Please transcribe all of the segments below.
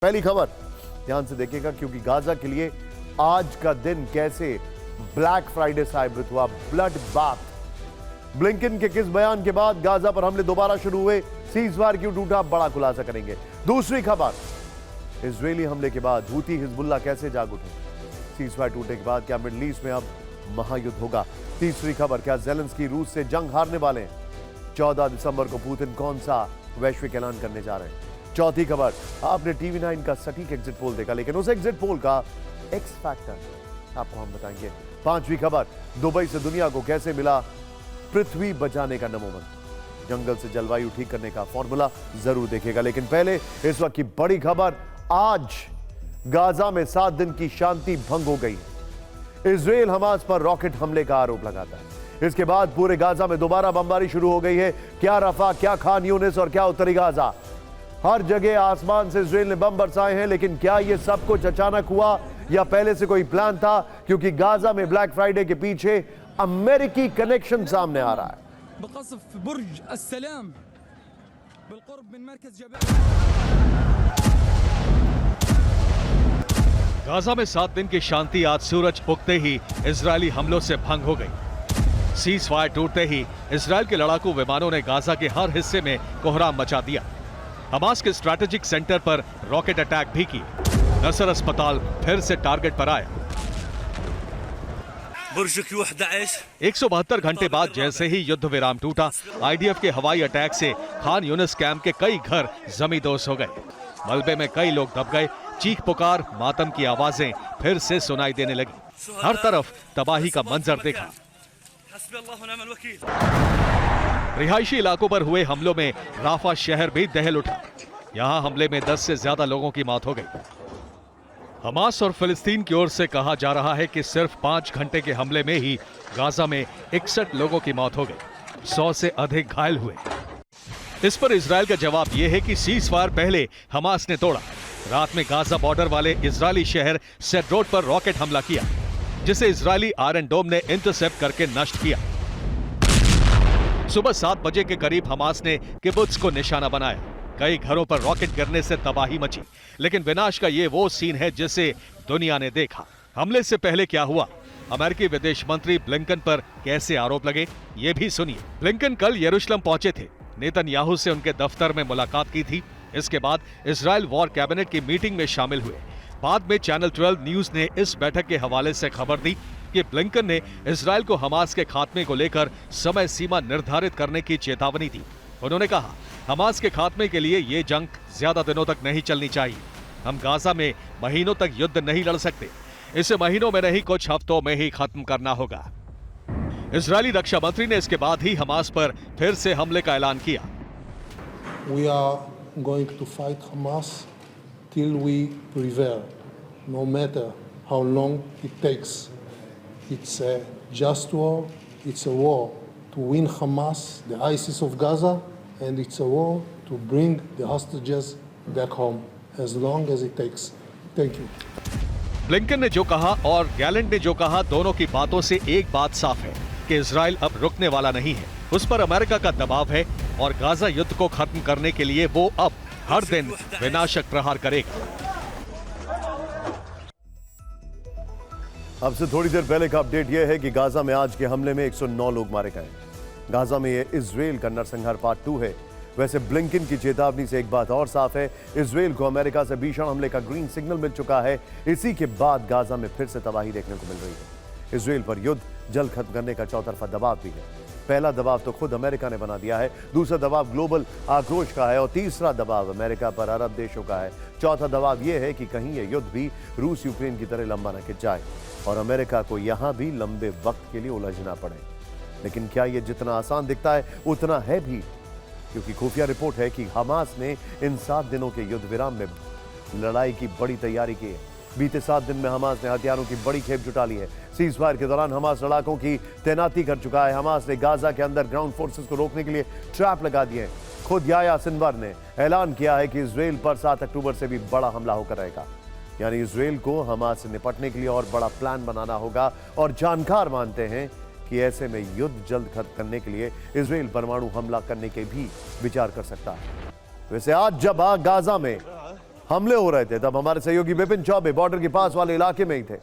पहली खबर ध्यान से देखिएगा क्योंकि गाजा के लिए आज का दिन कैसे ब्लैक फ्राइडे साबित हुआ। Blood bath. ब्लिंकन के किस बयान के बाद गाजा पर हमले दोबारा शुरू हुए, सीजफायर क्यों टूटा, बड़ा खुलासा करेंगे। दूसरी खबर, इजरायली हमले के बाद हूती हिजबुल्लाह कैसे जाग उठे, सीजफायर टूटने के बाद क्या मिडल ईस्ट में अब महायुद्ध होगा। तीसरी खबर, क्या ज़ेलेंस्की रूस से जंग हारने वाले हैं, 14 दिसंबर को पुतिन कौन सा वैश्विक ऐलान करने जा रहे हैं। चौथी खबर, आपने टीवी 9 का सटीक एग्जिट पोल देखा, लेकिन उस एग्जिट पोल का एक्स फैक्टर आपको हम बताएंगे। पांचवी खबर, दुबई से दुनिया को कैसे मिला पृथ्वी बचाने का नमो मंत्र, जंगल से जलवायु ठीक करने का फॉर्मूला जरूर देखिएगा। लेकिन पहले इस वक्त की बड़ी खबर, आज गाजा में 7 दिन की शांति भंग हो गई। इजरायल हमास पर रॉकेट हमले का आरोप लगाता है। इसके बाद पूरे गाजा में दोबारा बमबारी शुरू हो गई है। क्या रफा, क्या खान यूनिस और क्या उत्तरी गाजा, हर जगह आसमान से इजरायल ने बम बरसाए हैं। लेकिन क्या यह सब कुछ अचानक हुआ या पहले से कोई प्लान था? क्योंकि गाजा में ब्लैक फ्राइडे के पीछे अमेरिकी कनेक्शन सामने आ रहा है। गाजा में 7 दिन की शांति आज सूरज उगते ही इजरायली हमलों से भंग हो गई। सीज फायर टूटते ही इजरायल के लड़ाकू विमानों ने गाजा के हर हिस्से में कोहराम मचा दिया। हमास के स्ट्रैटेजिक सेंटर पर रॉकेट अटैक भी किए। नसर अस्पताल फिर से टारगेट पर आया। 172 घंटे बाद जैसे ही युद्ध विराम टूटा, आईडीएफ के हवाई अटैक से खान यूनिस कैंप के कई घर जमींदोज हो गए। मलबे में कई लोग दब गए। चीख पुकार, मातम की आवाजें फिर से सुनाई देने लगी। हर तरफ तबाही का मंजर देखा। रिहायशी इलाकों पर हुए हमलों में राफा शहर भी दहल उठा। यहां हमले में 10 से ज्यादा लोगों की मौत हो गई। हमास और फिलिस्तीन की ओर से कहा जा रहा है कि सिर्फ 5 घंटे के हमले में ही गाजा में 61 लोगों की मौत हो गई, 100 से अधिक घायल हुए। इस पर इजरायल का जवाब यह है कि सीज फायर पहले हमास ने तोड़ा। रात में गाजा बॉर्डर वाले इजरायली शहर सेड्रोट पर रॉकेट हमला किया, जिसे इजरायली आयरन डोम ने इंटरसेप्ट करके नष्ट किया। सुबह 7 बजे के करीब हमास ने किबुत्ज को निशाना बनाया। कई घरों पर रॉकेट गिरने से तबाही मची, लेकिन विनाश का ये वो सीन है जिसे दुनिया ने देखा। हमले से पहले क्या हुआ, अमेरिकी विदेश मंत्री ब्लिंकन पर कैसे आरोप लगे, ये भी सुनिए। ब्लिंकन कल यरूशलेम पहुंचे थे। नेतन्याहू से उनके दफ्तर में मुलाकात की थी। इसके बाद इजरायल वॉर कैबिनेट की मीटिंग में शामिल हुए। बाद में चैनल 12 न्यूज ने इस बैठक के हवाले से खबर दी कि ब्लिंकन ने इजरायल को हमास के खात्मे को लेकर समय सीमा निर्धारित करने की चेतावनी दी। उन्होंने कहा, हमास के खात्मे के लिए ये जंग ज्यादा दिनों तक नहीं चलनी चाहिए। हम गाजा में महीनों तक युद्ध नहीं लड़ सकते। इसे महीनों में नहीं, कुछ हफ्तों में ही खत्म करना होगा। इजरायली रक्षा मंत्री ने इसके बाद ही हमास पर फिर से हमले का ऐलान किया। We are going to fight Hamas till we prevail, no matter how long it takes. It's a just war. It's a war to win Hamas, the ISIS of Gaza, and it's a war to bring the hostages back home, as long as it takes. Thank you. Blinken ने जो कहा और Gallant ने जो कहा, दोनों की बातों से एक बात साफ है कि इजरायल अब रुकने वाला नहीं है। उस पर अमेरिका का दबाव है और गाजा युद्ध को खत्म करने के लिए वो अब हर दिन विनाशक प्रहार करेगा। अब से थोड़ी देर पहले का अपडेट यह है कि गाजा में आज के हमले में 109 लोग मारे गए। गाजा में यह इजरायल का नरसंहार पार्ट 2 है। वैसे ब्लिंकन की चेतावनी से एक बात और साफ है, इजरायल को अमेरिका से भीषण हमले का ग्रीन सिग्नल मिल चुका है। इसी के बाद गाजा में फिर से तबाही देखने को मिल रही है। इजरायल पर युद्ध जल्द खत्म करने का चौतरफा दबाव भी है। पहला दबाव तो खुद अमेरिका ने बना दिया है, दूसरा दबाव ग्लोबल आक्रोश का है और तीसरा दबाव अमेरिका पर अरब देशों का है। चौथा दबाव यह है कि कहीं यह युद्ध भी रूस यूक्रेन की तरह लंबा न खिंच जाए और अमेरिका को यहां भी लंबे वक्त के लिए उलझना पड़े। लेकिन क्या यह जितना आसान दिखता है उतना है भी, क्योंकि खुफिया रिपोर्ट है कि हमास ने इन 7 दिनों के युद्ध विराम में लड़ाई की बड़ी तैयारी की है। बीते 7 दिन में हमास ने हथियारों की बड़ी खेप जुटा ली है। सीज फायर के दौरान हमास लड़ाकों की तैनाती कर चुका है। हमास ने गाजा के अंदर ग्राउंड फोर्सेस को रोकने के लिए ट्रैप लगा दिए हैं। खुद याह्या सिनवार ने ऐलान किया है कि इजरायल पर 7 अक्टूबर से भी बड़ा हमला होकर रहेगा। यानी इजरायल को हमास से निपटने के लिए और बड़ा प्लान बनाना होगा और जानकार मानते हैं कि ऐसे में युद्ध जल्द खत्म करने के लिए इजरायल परमाणु हमला करने के भी विचार कर सकता है। वैसे आज जब गाजा में हमले हो रहे थे तब हमारे सहयोगी विपिन चौबे बॉर्डर के पास वाले इलाके में ही थे।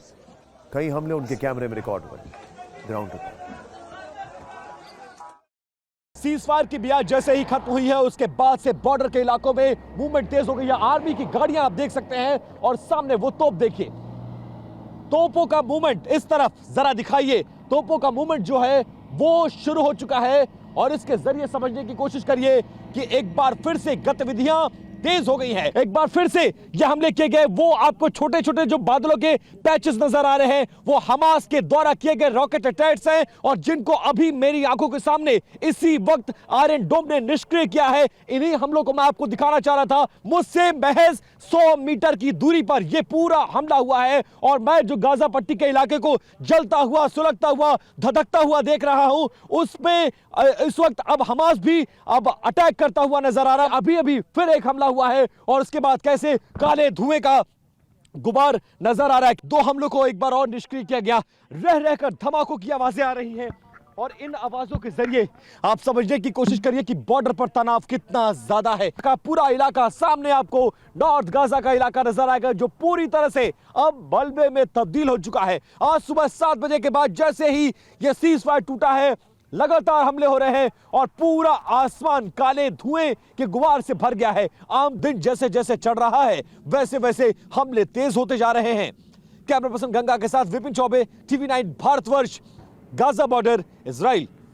कई हमले उनके कैमरे में रिकॉर्ड हुए ग्राउंड पर। सीज फायर की मियाद जैसे ही खत्म हुई है उसके बाद से बॉर्डर के इलाकों में मूवमेंट तेज हो गई है। आर्मी की गाड़ियां आप देख सकते हैं और सामने वो तोप देखिए, तोपों का मूवमेंट इस तरफ जरा दिखाइए। तोपों का मूवमेंट जो है वो शुरू हो चुका है और इसके जरिए समझने की कोशिश करिए कि एक बार फिर से गतिविधियां तेज हो गई हैं। एक बार फिर से ये हमले किए गए, वो आपको छोटे छोटे जो बादलों के पैचेस नजर आ रहे हैं वो हमास के द्वारा किए गए रॉकेट अटैक्स हैं और जिनको अभी मेरी आंखों के सामने इसी वक्त आयरन डोम ने निष्क्रिय किया है। इन्हीं हमलों को मैं आपको दिखाना चाह रहा था। मुझसे महज 100 मीटर की दूरी पर यह पूरा हमला हुआ है और मैं जो गाजा पट्टी के इलाके को जलता हुआ, सुलगता हुआ, धधकता हुआ देख रहा हूं, उसमें इस वक्त अब हमास भी अब अटैक करता हुआ नजर आ रहा है। अभी अभी फिर एक हमला हुआ है और उसके बाद कैसे काले धुएं का गुबार नजर आ रहा है। 2 हमलों को एक बार और निष्क्रिय किया गया। रह रहकर धमाकों की आवाजें आ रही हैं और इन आवाजों के जरिए आप समझने की कोशिश करिए कि बॉर्डर पर तनाव कितना ज्यादा है। का पूरा इलाका सामने आपको नॉर्थ गाजा का इलाका नजर आएगा जो पूरी तरह से अब मलबे में तब्दील हो चुका है। आज सुबह 7 बजे के बाद जैसे ही यह सीज फायर टूटा है लगातार हमले हो रहे हैं और पूरा आसमान काले धुएं के गुबार से भर गया है। आम दिन जैसे जैसे चढ़ रहा है वैसे वैसे हमले तेज होते जा रहे हैं। कैमरा पर्सन गंगा के साथ Vipin Choubey, TV9 Bharatvarsh, Gaza border, Israel.